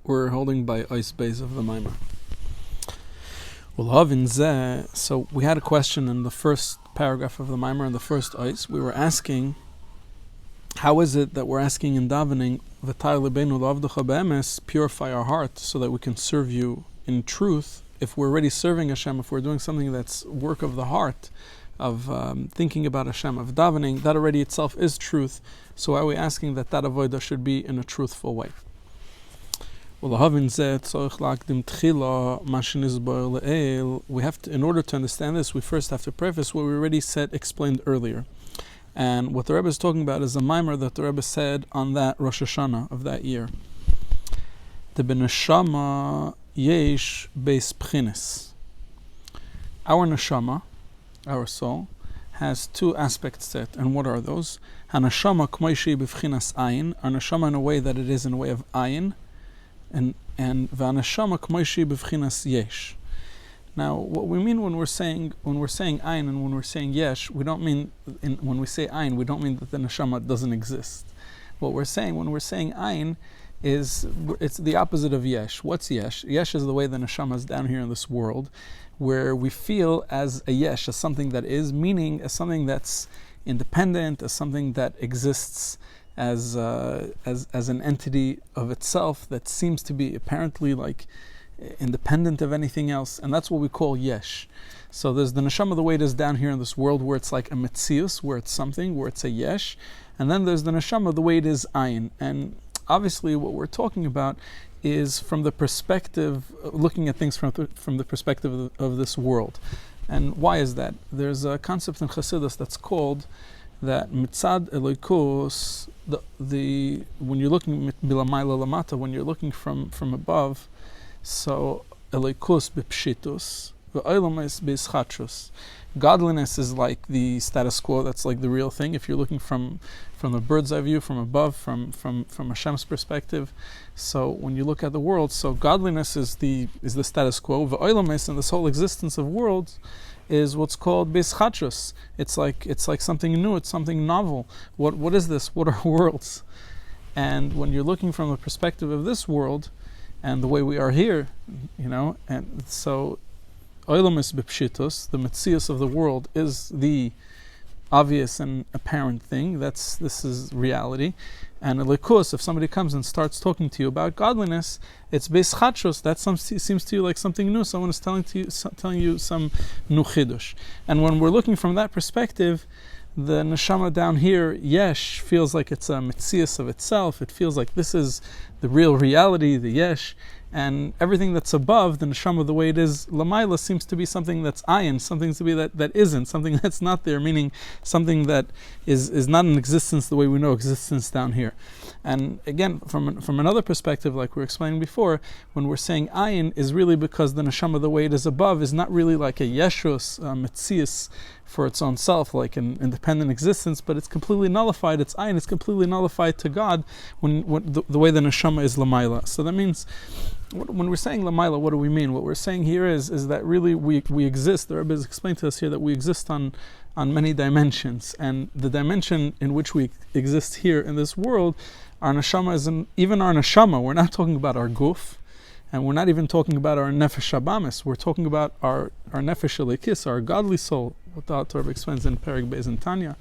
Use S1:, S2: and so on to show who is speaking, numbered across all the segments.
S1: We're holding by Ois Beis of the Maamar. Well, so we had a question in the first paragraph of the Maamar in the first Ois. We were asking, how is it that we're asking in davening, Vetaher Libeinu l'avdecha be'emes, purify our heart so that we can serve you in truth? If we're already serving Hashem, if we're doing something that's work of the heart, of thinking about Hashem, of davening, that already itself is truth. So why are we asking that avodah should be in a truthful way? We have to, in order to understand this, we first have to preface what we already explained earlier. And what the Rebbe is talking about is a Maamar that the Rebbe said on that Rosh Hashanah of that year. The beneshama yesh beis pchines. Our neshama, our soul, has two aspects to it. And what are those? Haneshama k'moishi b'pchinas ayin. Our neshama in a way that it is in a way of ayin. And v'aneshama k'moishi b'pchinas yesh. Now, what we mean when we're saying ayin and when we're saying yesh, we don't mean when we say ayin, we don't mean that the neshama doesn't exist. What we're saying when we're saying ayin is it's the opposite of yesh. What's yesh? Yesh is the way the neshama is down here in this world, where we feel as a yesh, as something that is, meaning as something that's independent, as something that exists as an entity of itself that seems to be apparently like independent of anything else, and that's what we call yesh. So there's the neshama the way it is down here in this world, where it's like a metzius, where it's something, where it's a yesh, and then there's the neshama the way it is ayin. And obviously what we're talking about is from the perspective, looking at things from the perspective of this world. And why is that? There's a concept in Chassidus that's called that mitzad elokus, when you're looking bilamayla lamata, when you're looking from above, so elokus b'pshitus, v'olam b'yischachus. Godliness is like the status quo, that's like the real thing. If you're looking from the bird's eye view, from above, from Hashem's perspective. So when you look at the world, so godliness is the status quo. V'olam, and this whole existence of worlds is what's called b'yischachus. It's like something new, it's something novel. What is this? What are worlds? And when you're looking from the perspective of this world and the way we are here, and so Oilamis b'pshitus, the metzius of the world, is the obvious and apparent thing. This is reality. And elikus, if somebody comes and starts talking to you about godliness, it's b'yischachus. That seems to you like something new. Someone is telling you some new chidush. And when we're looking from that perspective, the neshama down here, yesh, feels like it's a metzius of itself. It feels like this is the real reality, the yesh. And everything that's above, the neshama, the way it is, lamayla, seems to be something that's ayin, something to be that isn't, something that's not there, meaning something that is not in existence the way we know existence down here. And again, from another perspective, like we were explaining before, when we're saying ayin, is really because the neshama, the way it is above, is not really like a yeshus, a metzius for its own self, like an independent existence, but it's completely nullified. It's ayin, it's completely nullified to God when the way the neshama is lamayla. So that means, when we're saying lamayla, what do we mean? What we're saying here is that really we exist. The Rebbe has explained to us here that we exist on many dimensions, and the dimension in which we exist here in this world, our neshama is even our neshama. We're not talking about our guf, and we're not even talking about our nefesh habamis. We're talking about our nefesh elikis, our godly soul. What the Torah explains in Perek Beis in Tanya,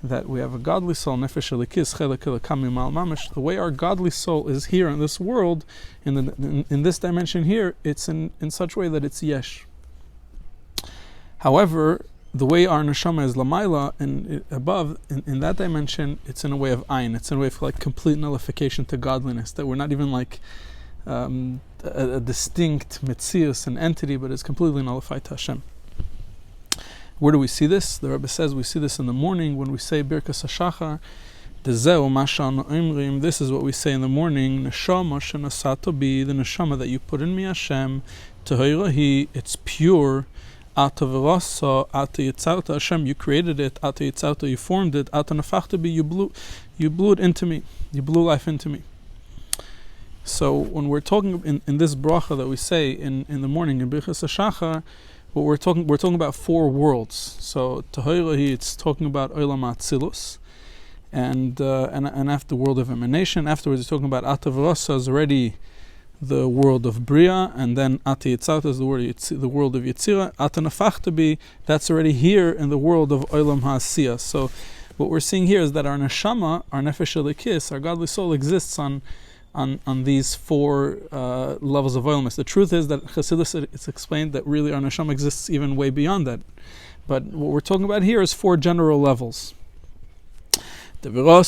S1: that we have a godly soul, nefesh elikis, chelek elokam mimal mamish. The way our godly soul is here in this world, in this dimension here, it's in such a way that it's yesh. However, the way our neshama is lamayla and above, in that dimension, it's in a way of ayin. It's in a way of like complete nullification to godliness, that we're not even like a distinct metzius, an entity, but it's completely nullified to Hashem. Where do we see this? The Rebbe says we see this in the morning when we say Birkas HaShachar. This is what we say in the morning. Neshama shenasato bi, the neshama that you put in me, Hashem. Tehoirahi, it's pure. Ata v'rasa, ata yitzarta, Hashem, you created it. Ata yitzarta, you formed it. Ata nafachta bi, you blew it into me. You blew life into me. So when we're talking in this bracha that we say in the morning in Birkas HaShachar, what we're talking about four worlds. So Tehoirahi, it's talking about Olam HaAtzilus, and after the world of emanation. Afterwards, it's talking about Ata v'rasa is already the world of Bria, and then Ata Yitzat is the world of Yetzira. Ata Nafachta Bi, that's already here in the world of Olam HaAsiyah. So what we're seeing here is that our neshama, our nefesh elikis, our godly soul exists on these four levels of oilmas. The truth is that Chassidus, it's explained that really our neshama exists even way beyond that. But what we're talking about here is four general levels. When we're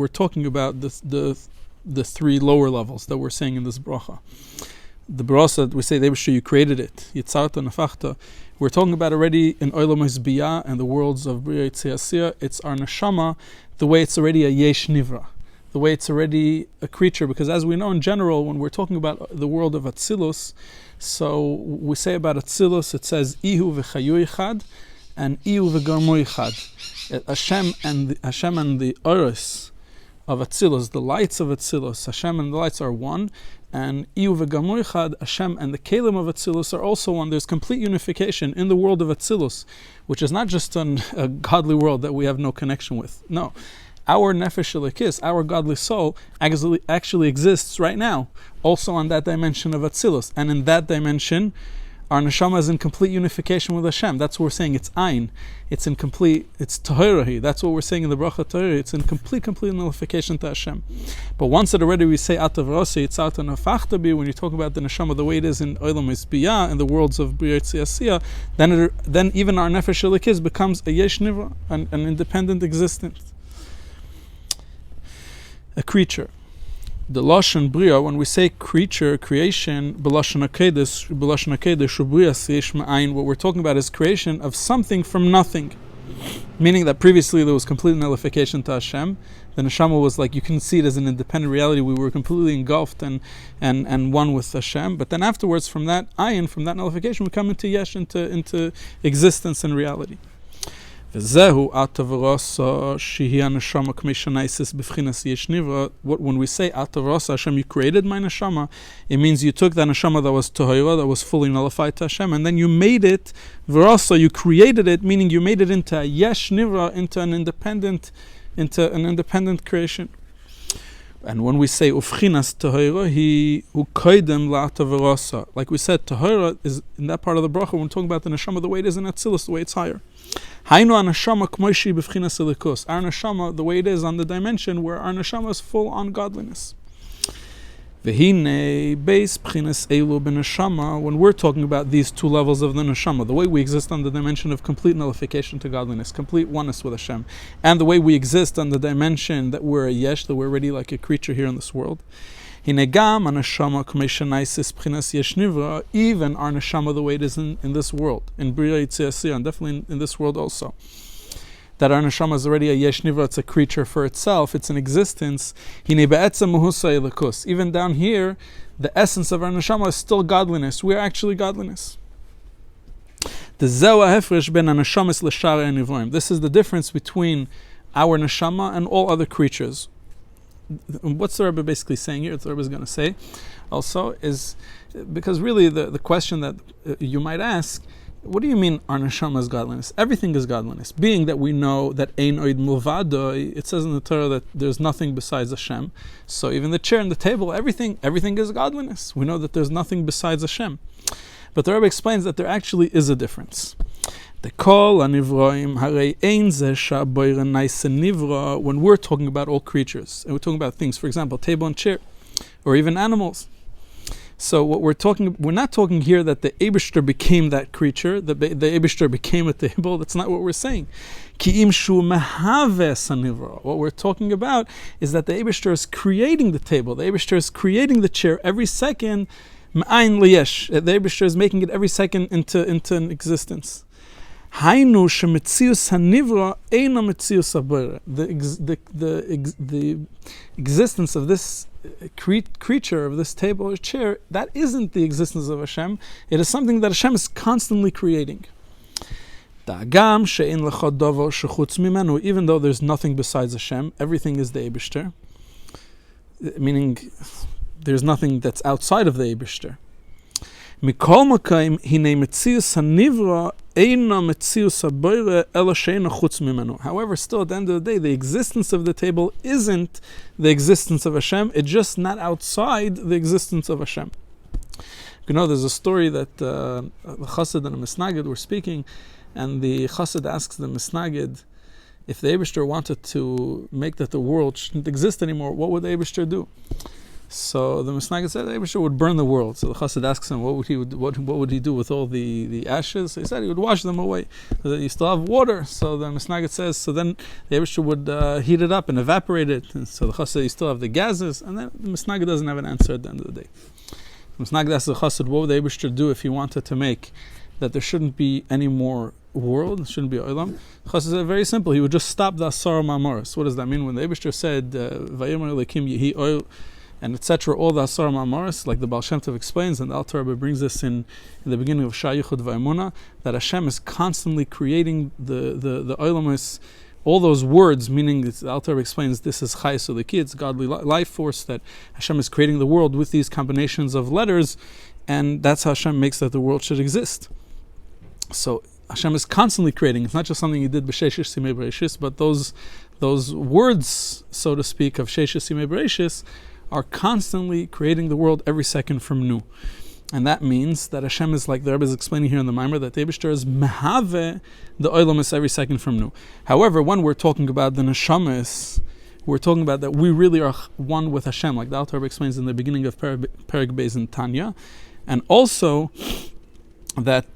S1: talking about the three lower levels that we're saying in this bracha. The bracha, we say, you created it. We're talking about already in Olam Hizbiyah and the worlds of Bria Yitzhak. It's our neshama, the way it's already a yesh nivra, the way it's already a creature. Because as we know in general, when we're talking about the world of Atzilus, so we say about Atzilus, it says Ihu v'chayu ichad and Ihu v'garmu ichad. Hashem and the Oros of Atzilus, the lights of Atzilus, Hashem and the lights are one. And Iu v'gamu ichad, Hashem and the Kalim of Atzilus are also one. There's complete unification in the world of Atzilus, which is not just a godly world that we have no connection with. No, our nefesh elikis, our godly soul, actually exists right now, also on that dimension of Atzilus. And in that dimension, our neshama is in complete unification with Hashem. That's what we're saying. It's ayin. It's in complete. It's tahirahi. That's what we're saying in the bracha tahirahi. It's in complete nullification to Hashem. But once it already we say atav rosi, it's ata nafachta bi. When you talk about the neshama, the way it is in olam hizbiyah, in the worlds of bria yitzhak, then even our nefesh elikis becomes a yesh nivra, an independent existence, a creature. The Lashon Bria, when we say creature, creation, B'Lashon HaKodesh, Bria Yesh Ma'ayin, what we're talking about is creation of something from nothing. Meaning that previously there was complete nullification to Hashem. The neshama was like, you couldn't see it as an independent reality. We were completely engulfed and one with Hashem. But then afterwards, from that ayin, from that nullification, we come into yesh, into existence and reality. When we say Atav Hashem, you created my neshama, it means you took that neshama that was Tohira, that was fully nullified to Hashem, and then you made it, V'rasa, you created it, meaning you made it into a Yesh Nivra, into an independent creation. And when we say Ufchinas Tohira, he who koidem la'atav V'rasa. Like we said, Tohira is in that part of the bracha, when we're talking about the neshama, the way it is in Atzilus, the way it's higher. Our neshama, the way it is on the dimension where our neshama is full on godliness. When we're talking about these two levels of the neshama, the way we exist on the dimension of complete nullification to godliness, complete oneness with Hashem, and the way we exist on the dimension that we're a yesh, that we're already like a creature here in this world. Even our neshama, the way it is in this world, in Bria Yitzhak, and definitely in this world also, that our neshama is already a yesh nivra, it's a creature for itself, it's an existence. Even down here, the essence of our neshama is still godliness. We are actually godliness. This is the difference between our neshama and all other creatures. What's the Rebbe basically saying here? What the Rebbe is going to say also is, because really the question that you might ask, what do you mean our neshama is godliness? Everything is godliness. Being that we know that ein oid milvado, it says in the Torah that there's nothing besides Hashem. So even the chair and the table, everything is godliness. We know that there's nothing besides Hashem. But the Rebbe explains that there actually is a difference. When we're talking about all creatures, and we're talking about things, for example, table and chair, or even animals. So what we're not talking here that the Eibishter became that creature, the Eibishter became a table. That's not what we're saying. What we're talking about is that the Eibishter is creating the table. The Eibishter is creating the chair every second. The Eibishter is making it every second into an existence. The existence of this creature, of this table or chair, that isn't the existence of Hashem. It is something that Hashem is constantly creating. Even though there's nothing besides Hashem, everything is the Eibishter, meaning there's nothing that's outside of the Eibishter. However, still at the end of the day, the existence of the table isn't the existence of Hashem. It's just not outside the existence of Hashem. You know, there's a story that the Chassid and the Misnagid were speaking, and the Chassid asks the Misnagid, if the Eibishter wanted to make that the world shouldn't exist anymore, what would the Eibishter do? So the Misnagid said the Eibishter would burn the world. So the Chassid asks him, what would he do with all the ashes? So he said he would wash them away. So that you still have water. So the Misnagid says, so then the Eibishter would heat it up and evaporate it. And so the Chassid said, you still have the gases. And then the Misnagid doesn't have an answer at the end of the day. The Misnagid asks the Chassid, what would the Eibishter do if he wanted to make that there shouldn't be any more world, it shouldn't be olam? Chassid said very simple, he would just stop the asar ma'amaros. What does that mean? When the Eibishter said Vayomer Elokim Yehi Oil and etc., all the asar ma'amaros, like the Baal Shem Tov explains, and the Alter Rebbe brings this in the beginning of Shah Yichud Va'emuna, that Hashem is constantly creating the olamus, all those words, meaning the Alter Rebbe explains this is Chayes Eliki, it's godly life force, that Hashem is creating the world with these combinations of letters, and that's how Hashem makes that the world should exist. So Hashem is constantly creating. It's not just something He did b'Sheishes Simei Bereshis, but those words, so to speak, of Sheishes Simei Bereshis are constantly creating the world every second from new. And that means that Hashem is, like the Rebbe is explaining here in the Maamar, that the Eibishter is mehave the oilamis every second from new. However, when we're talking about the neshamas, we're talking about that we really are one with Hashem, like the Alter Rebbe explains in the beginning of Perek Beis in Tanya, and also that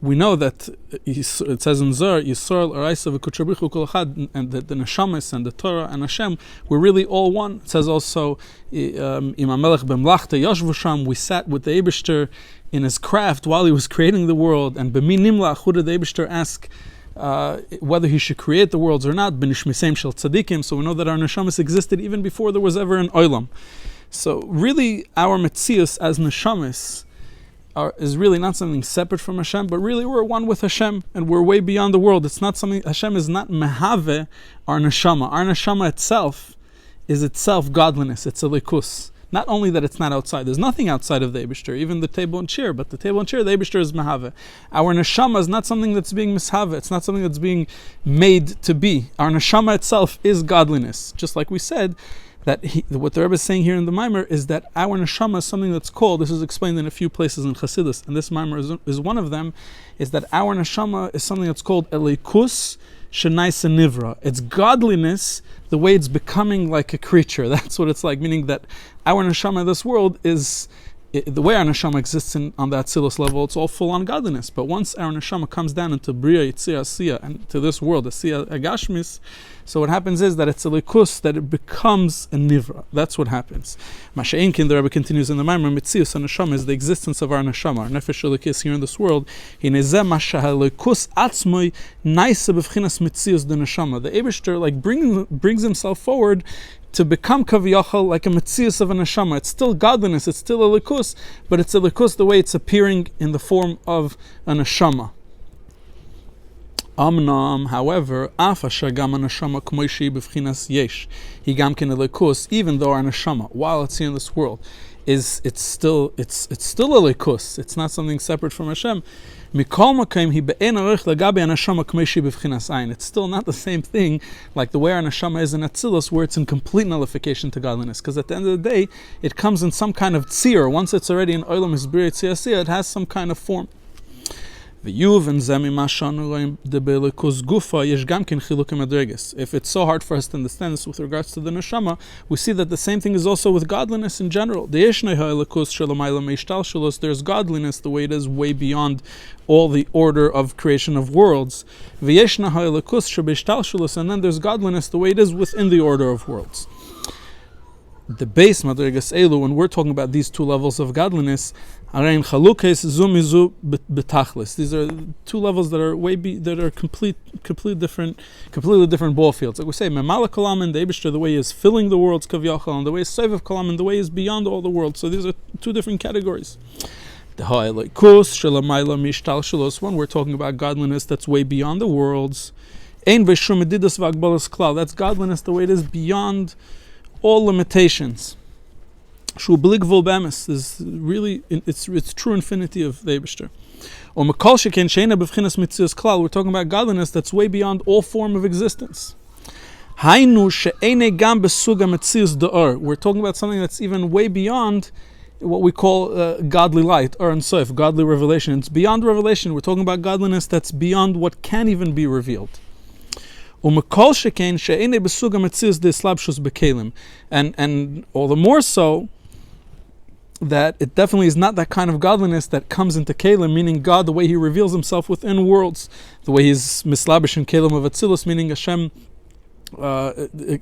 S1: we know that it says in Zohar, Yisrael Araisa v'Kutrabrichu Kol Echad, and that the Neshamas and the Torah and Hashem, we're really all one. It says also, Im HaMelech b'Mlachta Yashvu Sham, we sat with the Eibishter in his craft while he was creating the world, and B'mi Nimlach, who did the Eibishter ask whether he should create the worlds or not, B'nishmiseim Shel Tzadikim, so we know that our Neshamas existed even before there was ever an Olam. So really, our Metzius as Neshamas is really not something separate from Hashem, but really we're one with Hashem, and we're way beyond the world. It's not something, Hashem is not mehave our neshama. Our neshama itself is itself godliness. It's a likus. Not only that it's not outside, there's nothing outside of the Eibishter, even the table and chair, but the table and chair, the Eibishter is mehave. Our neshama is not something that's being mishave, it's not something that's being made to be. Our neshama itself is godliness. Just like we said, that what the Rebbe is saying here in the Maamar is that our neshama is something that's called, this is explained in a few places in Chassidus, and this Maamar is one of them, is that our neshama is something that's called elikus shenais nivra. It's godliness, the way it's becoming like a creature. That's what it's like, meaning that our neshama in this world is, the way our neshama exists on the Atzilus level, it's all full on godliness. But once our neshama comes down into Bria, Yitzir, Asiya, and to this world, Asiya, Agashmis, so what happens is that it's a likus, that it becomes a nivra. That's what happens. Masha'inkin, the Rebbe continues in the Maamar, Mitzius and neshama is the existence of our neshama, our nefesh elikis here in this world. Hinezeh masha'ha likus atzmoi naisa b'vchinas mitzius the neshama. The Eibishter like brings himself forward to become kaviyachal like a metzius of a neshama. It's still godliness, it's still a likus, but it's a likus the way it's appearing in the form of a neshama. Amnam, however, afa shagam neshama k'moishi b'vchinas yesh. He gam ken a likus, even though our neshama, while it's here in this world, it's still a likus. It's not something separate from Hashem. It's still not the same thing like the way our neshama is in Atzilus, where it's in complete nullification to godliness. Because at the end of the day, it comes in some kind of tzir. Once it's already in Olam Hizbir Tziyasiyah, it has some kind of form. If it's so hard for us to understand this with regards to the neshama, we see that the same thing is also with godliness in general. There's godliness the way it is way beyond all the order of creation of worlds. And then there's godliness the way it is within the order of worlds. The base madrigas elu, when we're talking about these two levels of godliness, these are two levels that are completely different ball fields. Like we say, Memala Kalaman, the Eibishter, the way he is filling the worlds, Kavyachal, and the way is Sevav Kalaman, the way is beyond all the worlds. So these are two different categories. When we're talking about godliness that's way beyond the worlds, that's godliness the way it is beyond all limitations. Shu blig vol bemis is really it's true infinity of the Eibishter. Or makol sheken sheina b'vchinas mitzias klal. We're talking about godliness that's way beyond all form of existence. Hainu she'ene gam besuga mitzias da'or. We're talking about something that's even way beyond what we call godly light, or and soif, godly revelation. It's beyond revelation. We're talking about godliness that's beyond what can even be revealed. And all the more so that it definitely is not that kind of godliness that comes into Kalim, meaning God, the way He reveals Himself within worlds, the way He's mislabish in Kalim of Atzilus, meaning Hashem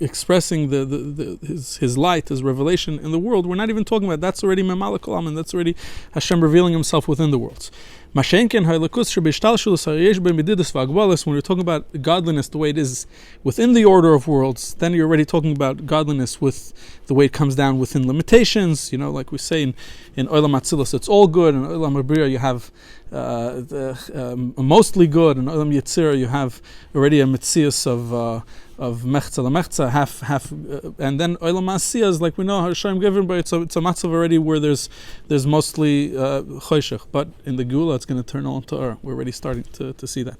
S1: expressing His light, His revelation in the world. We're not even talking about that's already Memalek Olam, and that's already Hashem revealing Himself within the worlds. When we're talking about godliness the way it is within the order of worlds, then you're already talking about godliness with the way it comes down within limitations. Like we say in Olam Atzilus, it's all good, and Olam Abriya you have mostly good, and Olam Yetzirah you have already a mitzias of mechza lemechza, half, and then Olam Asiyah is like we know Hashem given, but it's a matzav already where there's mostly choshech, but in the Geula it's going to turn all into Ur. We're already starting to see that.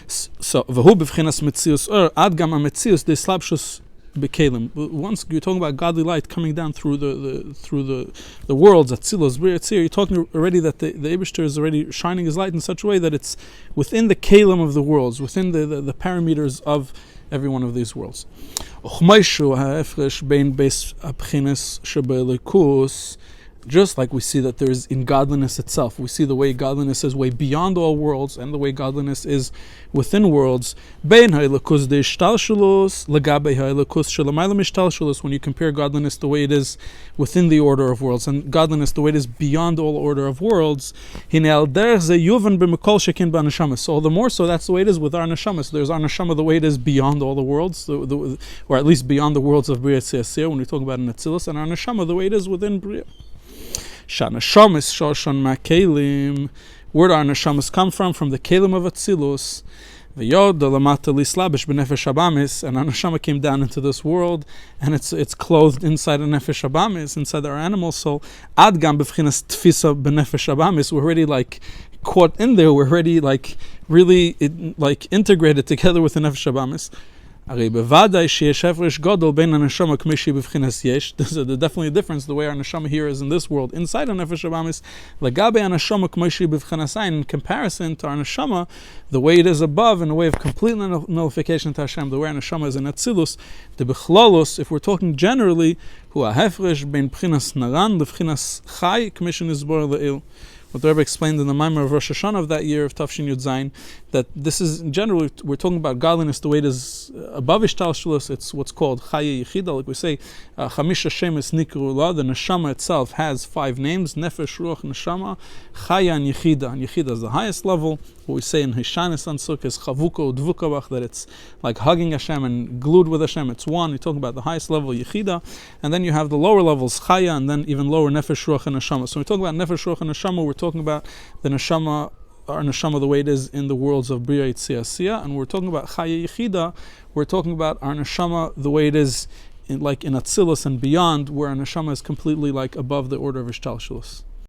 S1: So v'hu b'vchinas mitzius Ur ad gam amitzius deslabshus b'kelim. Once you're talking about godly light coming down through the worlds, Atzilus, Bria, Tzir, you're talking already that the Eibishter is already shining His light in such a way that it's within the kelim of the worlds, within the parameters of every one of these worlds. Just like we see that there is in godliness itself, we see the way godliness is way beyond all worlds, and the way godliness is within worlds. When you compare godliness the way it is within the order of worlds, and godliness the way it is beyond all order of worlds, so the more so that's the way it is with our neshamas. There's our neshama the way it is beyond all the worlds, or at least beyond the worlds of Bria Tziyasiyah when we talk about an Atzilus, and our neshama the way it is within Bria. Shanashamis shoshan ma'kelim. Where do our neshamas come from? From the kelim of Atzilus. V'yod lamata lislabish b'nefesh habamis, and our neshama came down into this world, and it's clothed inside a nefesh habamis, inside our animal soul. Ad gam b'vchinas tfisa b'nefesh habamis. We're already like caught in there. We're already like really integrated together with the nefesh habamis. There's definitely a difference the way our neshama here is in this world inside our nefesh habamis in comparison to our neshama the way it is above in a way of complete nullification to Hashem, the way our neshama is in Atzilus. The bichlalos, if we're talking generally, what the Rebbe explained in the Maamar of Rosh Hashanah of that year of Tafshin Yud Zayin, that this is generally, we're talking about godliness the way it is above Ishtalshulos. It's what's called Chaye Yechida, like we say, Chamisha Shemes Nikru La, the Neshama itself has 5 names, Nefesh, Ruach, Neshama, Chaya, and Yechida. And Yechida is the highest level. What we say in Hishanis Ansuk is Chavuko, Dvukavach, that it's like hugging Hashem and glued with Hashem. It's one. You're talking about the highest level, Yechida, and then you have the lower levels, Chaya, and then even lower, Nefesh, Ruach, and Neshama. So when we talk about Nefesh, Ruach, and Neshama, we're talking about the neshama, our neshama the way it is in the worlds of Bria Tziyasiyah, and we're talking about Chaya Yechida, we're talking about our neshama the way it is in Atzilus and beyond, where our neshama is completely like above the order of Ishtalshulos.